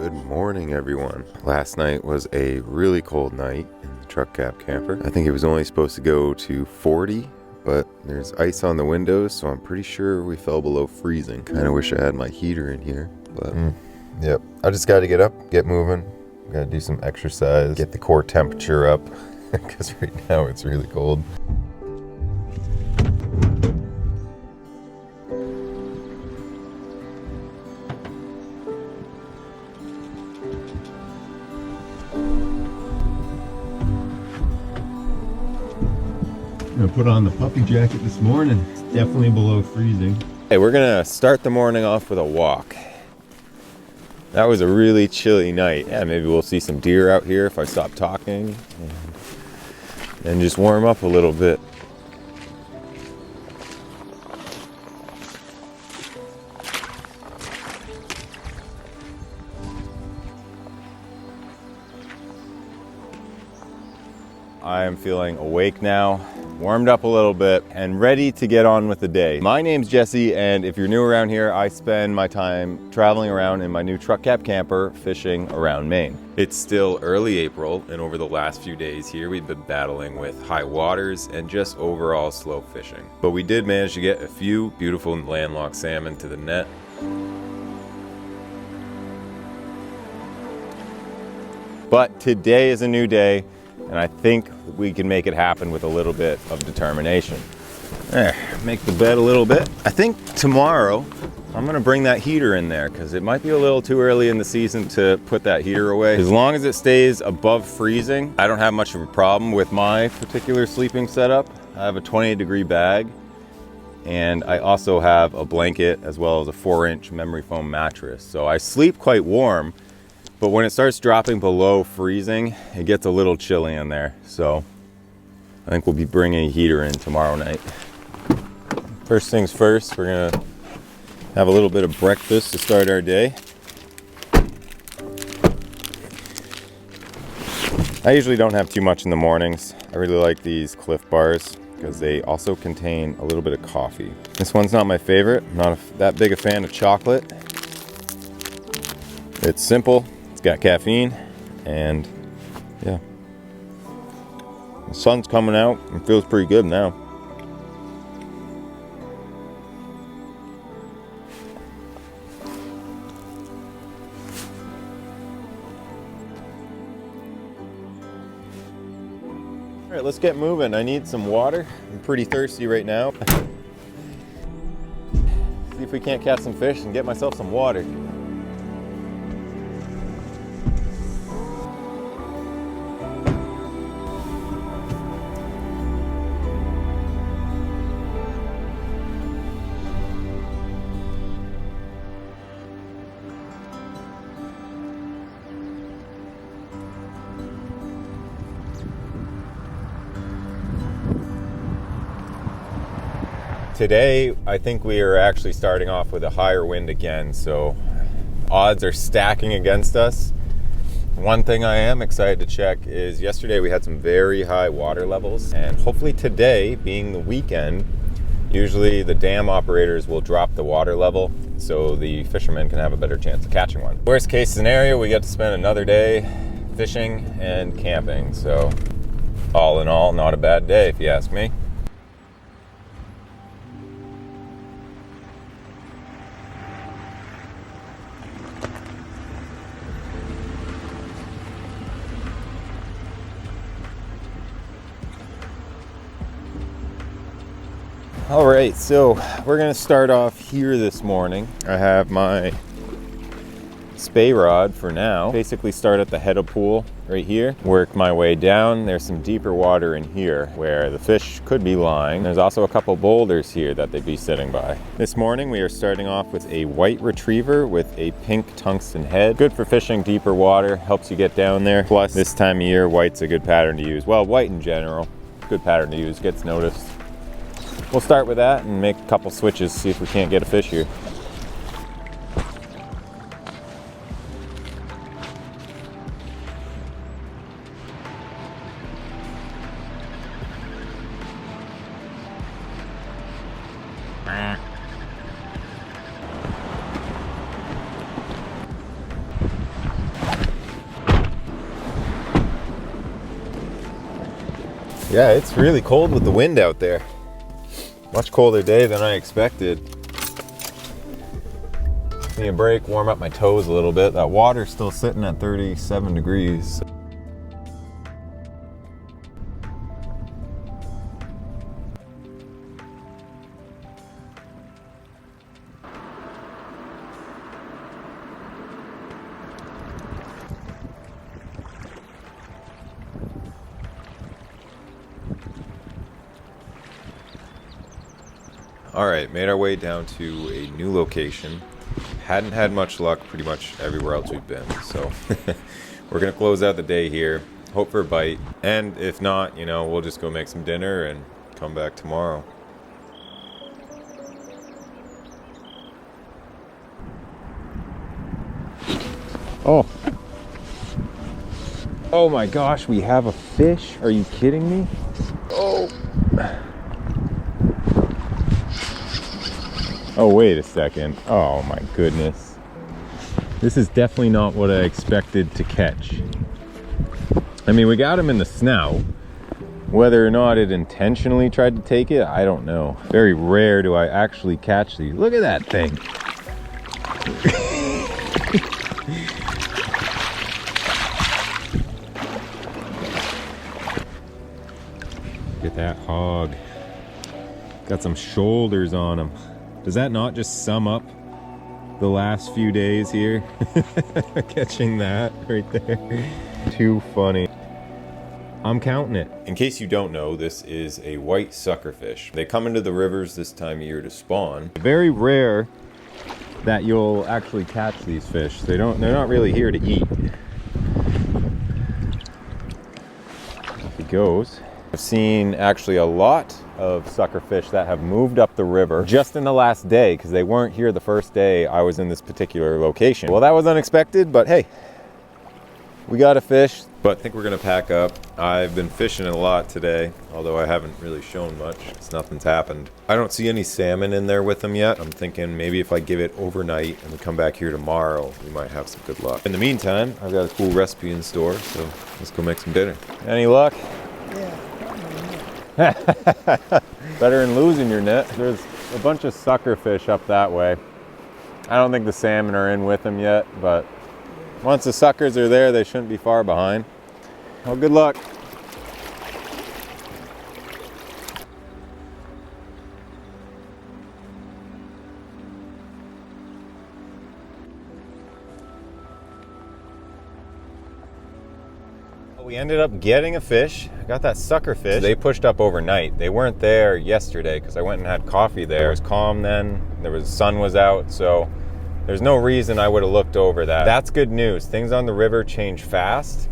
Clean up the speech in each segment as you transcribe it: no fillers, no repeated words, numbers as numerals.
Good morning, everyone. Last night was a really cold night in the truck cab camper. I think it was only supposed to go to 40, but there's ice on the windows, so I'm pretty sure we fell below freezing. Kind of wish I had my heater in here, but yep. I just got to get up, get moving. Got to do some exercise, get the core temperature up, because right now it's really cold. I put on the puppy jacket this morning. It's definitely below freezing. Hey, we're gonna start the morning off with a walk. That was a really chilly night. Yeah, maybe we'll see some deer out here if I stop talking and just warm up a little bit. I am feeling awake now, warmed up a little bit, and ready to get on with the day. My name's Jesse, and if you're new around here, I spend my time traveling around in my new truck cab camper, fishing around Maine. It's still early April, and over the last few days here, we've been battling with high waters and just overall slow fishing. But we did manage to get a few beautiful landlocked salmon to the net. But today is a new day, and I think we can make it happen with a little bit of determination. There, make the bed a little bit. I think tomorrow I'm gonna bring that heater in there because it might be a little too early in the season to put that heater away. As long as it stays above freezing, I don't have much of a problem with my particular sleeping setup. I have a 28-degree bag, and I also have a blanket as well as a 4-inch memory foam mattress. So I sleep quite warm. But when it starts dropping below freezing, it gets a little chilly in there. So I think we'll be bringing a heater in tomorrow night. First things first, we're gonna have a little bit of breakfast to start our day. I usually don't have too much in the mornings. I really like these Cliff bars because they also contain a little bit of coffee. This one's not my favorite. I'm not that big a fan of chocolate. It's simple. It's got caffeine, and yeah, the sun's coming out and feels pretty good now. All right, let's get moving. I need some water. I'm pretty thirsty right now. See if we can't catch some fish and get myself some water. Today, I think we are actually starting off with a higher wind again, so odds are stacking against us. One thing I am excited to check is yesterday we had some very high water levels, and hopefully today, being the weekend, usually the dam operators will drop the water level so the fishermen can have a better chance of catching one. Worst case scenario, we get to spend another day fishing and camping, so all in all, not a bad day if you ask me. All right, so we're gonna start off here this morning. I have my Spey Rod for now. Basically start at the head of pool right here, work my way down. There's some deeper water in here where the fish could be lying. There's also a couple boulders here that they'd be sitting by. This morning we are starting off with a white retriever with a pink tungsten head. Good for fishing deeper water, helps you get down there. Plus this time of year, white's a good pattern to use. Well, white in general, good pattern to use, gets noticed. We'll start with that and make a couple switches, see if we can't get a fish here. Yeah, it's really cold with the wind out there. Much colder day than I expected. Give me a break, warm up my toes a little bit. That water's still sitting at 37 degrees. All right, made our way down to a new location. Hadn't had much luck pretty much everywhere else we've been, so we're gonna close out the day here, hope for a bite, and if not, you know, we'll just go make some dinner and come back tomorrow. Oh my gosh, we have a fish. Are you kidding me? Oh, wait a second. Oh my goodness. This is definitely not what I expected to catch. I mean, we got him in the snout. Whether or not it intentionally tried to take it, I don't know. Very rare do I actually catch these. Look at that thing. Look at that hog. Got some shoulders on him. Does that not just sum up the last few days here? Catching that right there. Too funny. I'm counting it. In case you don't know, this is a white suckerfish. They come into the rivers this time of year to spawn. Very rare that you'll actually catch these fish. They're not really here to eat. Off he goes. I've seen actually a lot of suckerfish that have moved up the river just in the last day, because they weren't here the first day I was in this particular location. Well, that was unexpected, but hey, we got a fish. But I think we're gonna pack up. I've been fishing a lot today, although I haven't really shown much, because nothing's happened. I don't see any salmon in there with them yet. I'm thinking maybe if I give it overnight and we come back here tomorrow, we might have some good luck. In the meantime, I've got a cool recipe in store, so let's go make some dinner. Any luck? Better than losing your net. There's a bunch of suckerfish up that way. I don't think the salmon are in with them yet, but once the suckers are there, they shouldn't be far behind. Well, good luck. We ended up getting a fish. I got that sucker fish. They pushed up overnight. They weren't there yesterday because I went and had coffee there. It was calm then. The sun was out, so there's no reason I would have looked over that. That's good news. Things on the river change fast,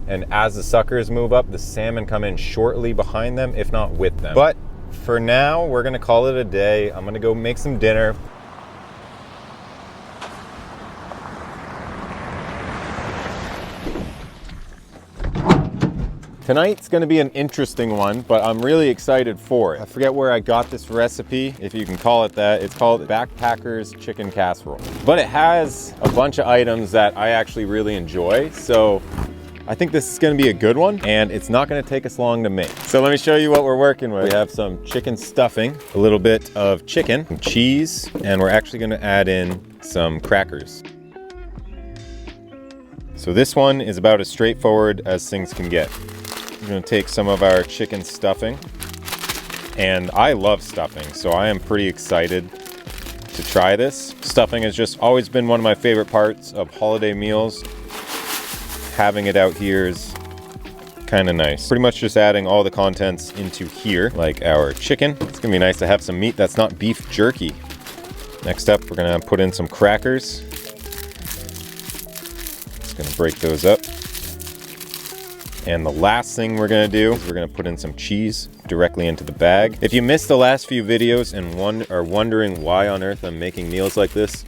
and as the suckers move up, the salmon come in shortly behind them, if not with them. But for now, we're gonna call it a day. I'm gonna go make some dinner. Tonight's gonna be an interesting one, but I'm really excited for it. I forget where I got this recipe, if you can call it that. It's called Backpacker's Chicken Casserole. But it has a bunch of items that I actually really enjoy, so I think this is gonna be a good one, and it's not gonna take us long to make. So let me show you what we're working with. We have some chicken stuffing, a little bit of chicken, some cheese, and we're actually gonna add in some crackers. So this one is about as straightforward as things can get. We're gonna take some of our chicken stuffing, and I love stuffing, so I am pretty excited to try this. Stuffing has just always been one of my favorite parts of holiday meals. Having it out here is kind of nice. Pretty much just adding all the contents into here, like our chicken. It's gonna be nice to have some meat that's not beef jerky. Next up, we're gonna put in some crackers. Just gonna break those up. And the last thing we're gonna do is we're gonna put in some cheese directly into the bag. If you missed the last few videos and are wondering why on earth I'm making meals like this,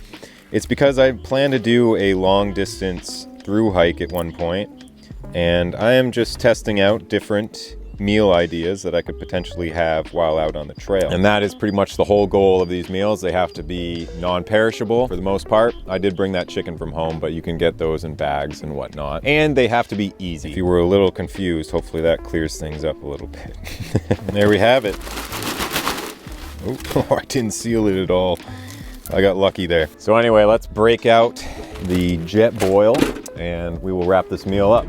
it's because I plan to do a long distance through hike at one point, and I am just testing out different meal ideas that I could potentially have while out on the trail. And that is pretty much the whole goal of these meals. They have to be non-perishable for the most part. I did bring that chicken from home, but you can get those in bags and whatnot. And they have to be easy. If you were a little confused, hopefully that clears things up a little bit. There we have it. Oh, I didn't seal it at all. I got lucky there. So anyway, let's break out the jet boil and we will wrap this meal up.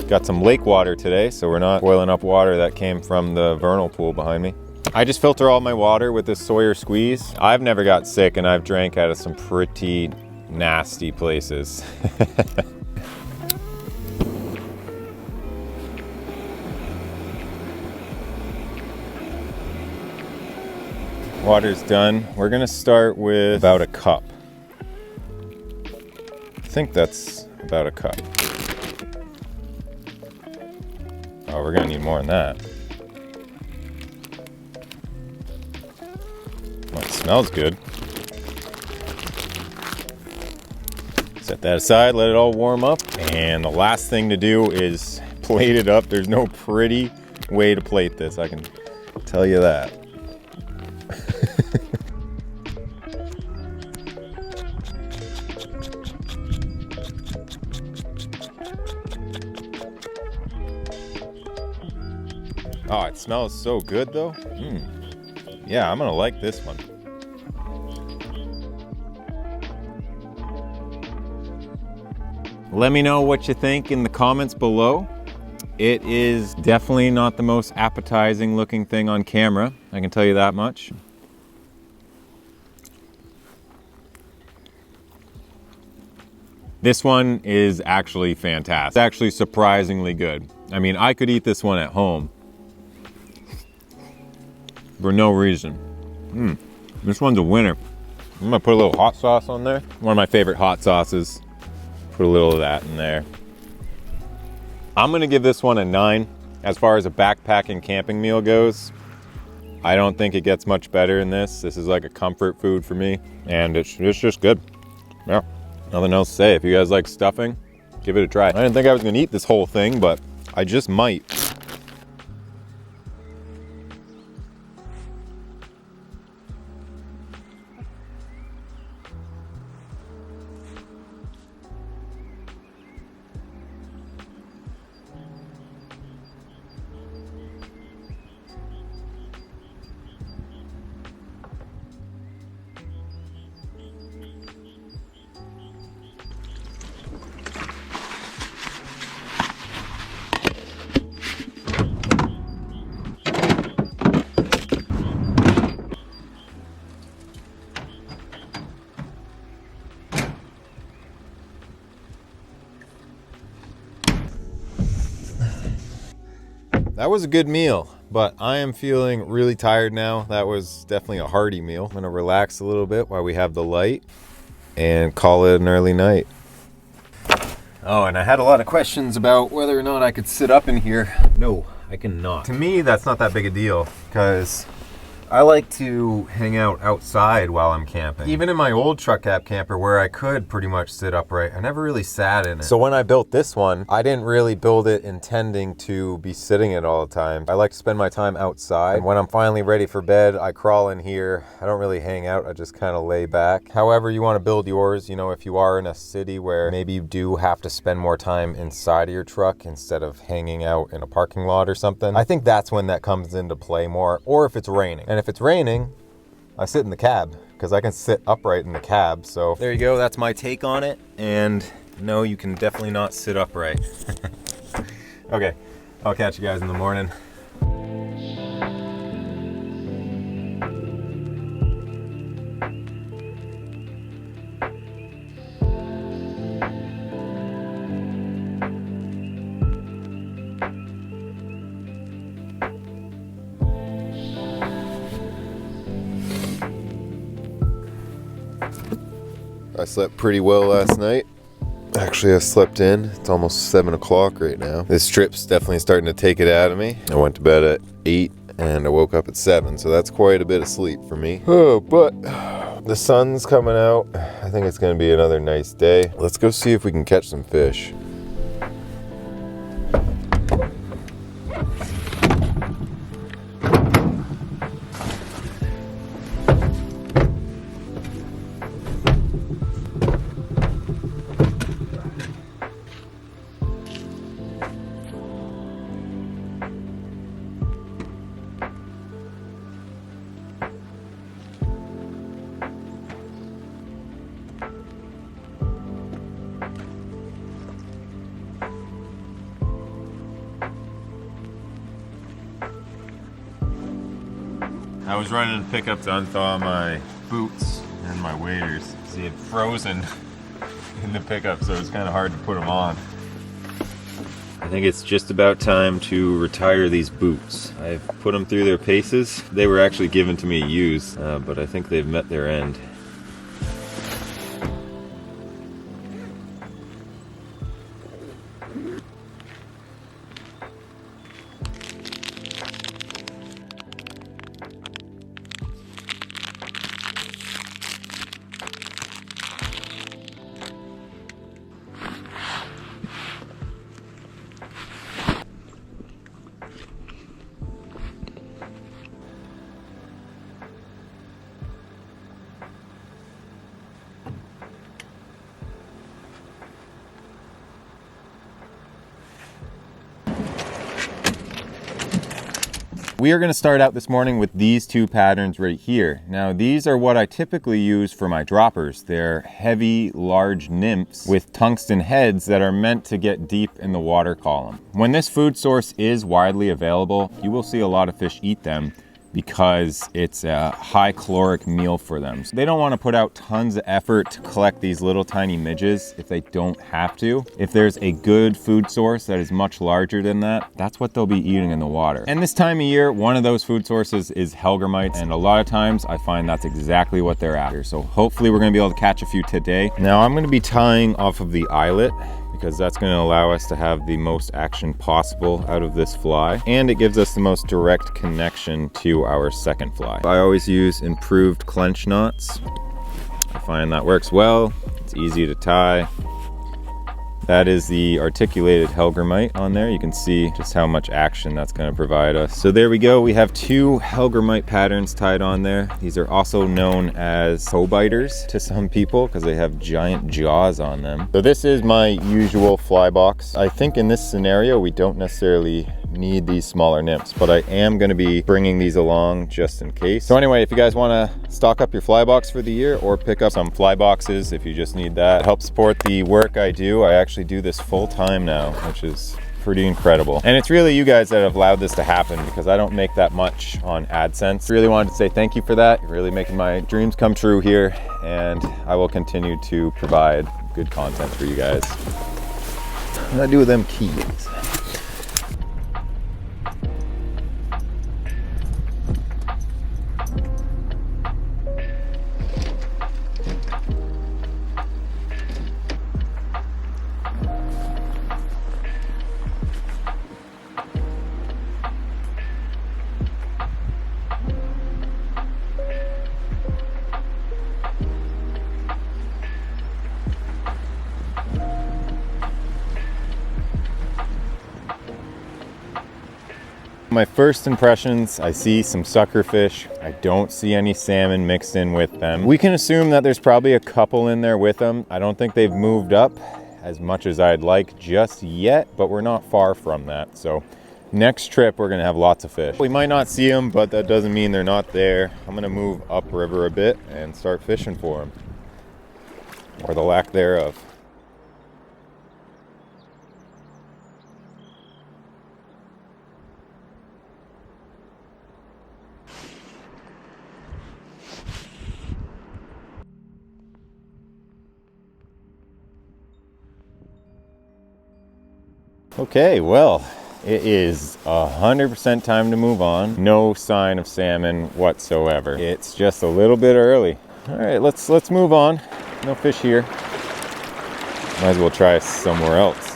Got some lake water today, so we're not boiling up water that came from the vernal pool behind me. I just filter all my water with this Sawyer squeeze. I've never got sick and I've drank out of some pretty nasty places. Water's done. We're gonna start with about a cup. I think that's about a cup. Oh, we're gonna need more than that. Well, it smells good. Set that aside, let it all warm up. And the last thing to do is plate it up. There's no pretty way to plate this, I can tell you that. Oh, it smells so good though. Yeah, I'm gonna like this one. Let me know what you think in the comments below. It is definitely not the most appetizing looking thing on camera, I can tell you that much. This one is actually fantastic. It's actually surprisingly good. I mean, I could eat this one at home for no reason. This one's a winner. I'm gonna put a little hot sauce on there. One of my favorite hot sauces. Put a little of that in there. I'm gonna give this one a 9. As far as a backpacking camping meal goes, I don't think it gets much better than this. This is like a comfort food for me, and it's just good. Yeah, nothing else to say. If you guys like stuffing, give it a try. I didn't think I was gonna eat this whole thing, but I just might. That was a good meal, but I am feeling really tired now. That was definitely a hearty meal. I'm gonna relax a little bit while we have the light and call it an early night. Oh, and I had a lot of questions about whether or not I could sit up in here. No, I cannot. To me, that's not that big a deal because I like to hang out outside while I'm camping. Even in my old truck cab camper where I could pretty much sit upright, I never really sat in it. So when I built this one, I didn't really build it intending to be sitting in it all the time. I like to spend my time outside. And when I'm finally ready for bed, I crawl in here. I don't really hang out, I just kind of lay back. However you want to build yours, you know, if you are in a city where maybe you do have to spend more time inside of your truck instead of hanging out in a parking lot or something, I think that's when that comes into play more, or if it's raining. And if it's raining, I sit in the cab because I can sit upright in the cab. So there you go, that's my take on it. And no, you can definitely not sit upright. Okay, I'll catch you guys in the morning. I slept pretty well last night. Actually, I slept in. It's almost 7 o'clock right now. This trip's definitely starting to take it out of me. I went to bed at 8 and I woke up at 7, so that's quite a bit of sleep for me. Oh, but the sun's coming out. I think it's gonna be another nice day. Let's go see if we can catch some fish. I was running the pickup to unthaw my boots and my waders. They had frozen in the pickup, so it's kind of hard to put them on. I think it's just about time to retire these boots. I've put them through their paces. They were actually given to me to use, but I think they've met their end. We are going to start out this morning with these two patterns right here. Now these are what I typically use for my droppers. They're heavy, large nymphs with tungsten heads that are meant to get deep in the water column. When this food source is widely available, you will see a lot of fish eat them because it's a high caloric meal for them. So they don't want to put out tons of effort to collect these little tiny midges if they don't have to. If there's a good food source that is much larger than that, that's what they'll be eating in the water. And this time of year, one of those food sources is hellgrammites, and a lot of times I find that's exactly what they're after. So hopefully we're going to be able to catch a few today. Now I'm going to be tying off of the eyelet, because that's going to allow us to have the most action possible out of this fly, and it gives us the most direct connection to our second fly. I always use improved clench knots. I find that works well. It's easy to tie. That is the articulated hellgrammite on there. You can see just how much action that's going to provide us. So there we go. We have two hellgrammite patterns tied on there. These are also known as toe biters to some people because they have giant jaws on them. So this is my usual fly box. I think in this scenario, we don't necessarily need these smaller nymphs, but I am going to be bringing these along just in case. So anyway, if you guys want to stock up your fly box for the year or pick up some fly boxes if you just need that, help support the work I do. I actually do this full time now, which is pretty incredible. And it's really you guys that have allowed this to happen because I don't make that much on AdSense. Really wanted to say thank you for that. You're really making my dreams come true here, and I will continue to provide good content for you guys. What do I do with them keys? My first impressions, I see some sucker fish. I don't see any salmon mixed in with them. We can assume that there's probably a couple in there with them. I don't think they've moved up as much as I'd like just yet, but we're not far from that. So next trip, we're gonna have lots of fish. We might not see them, but that doesn't mean they're not there. I'm gonna move upriver a bit and start fishing for them, or the lack thereof. Okay, well, it is 100% time to move on. No sign of salmon whatsoever. It's just a little bit early. All right, let's move on. No fish here. Might as well try somewhere else.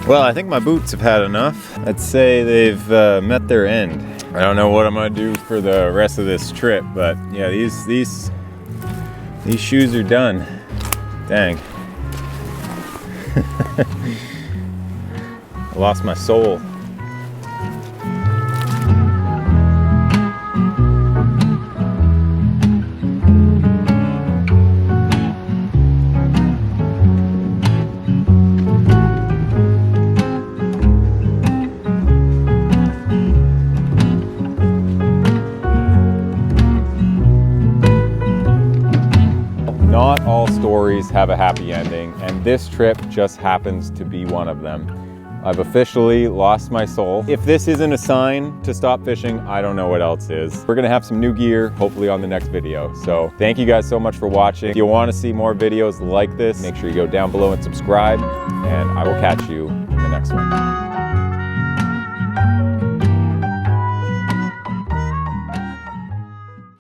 Well, I think my boots have had enough. I'd say they've met their end. I don't know what I'm gonna do for the rest of this trip, but yeah, these shoes are done. Dang. I lost my soul. stories have a happy ending, and this trip just happens to be one of them. I've officially lost my soul. If this isn't a sign to stop fishing, I don't know what else is. We're gonna have some new gear, hopefully on the next video. So thank you guys so much for watching. If you wanna see more videos like this, make sure you go down below and subscribe, and I will catch you in the next one.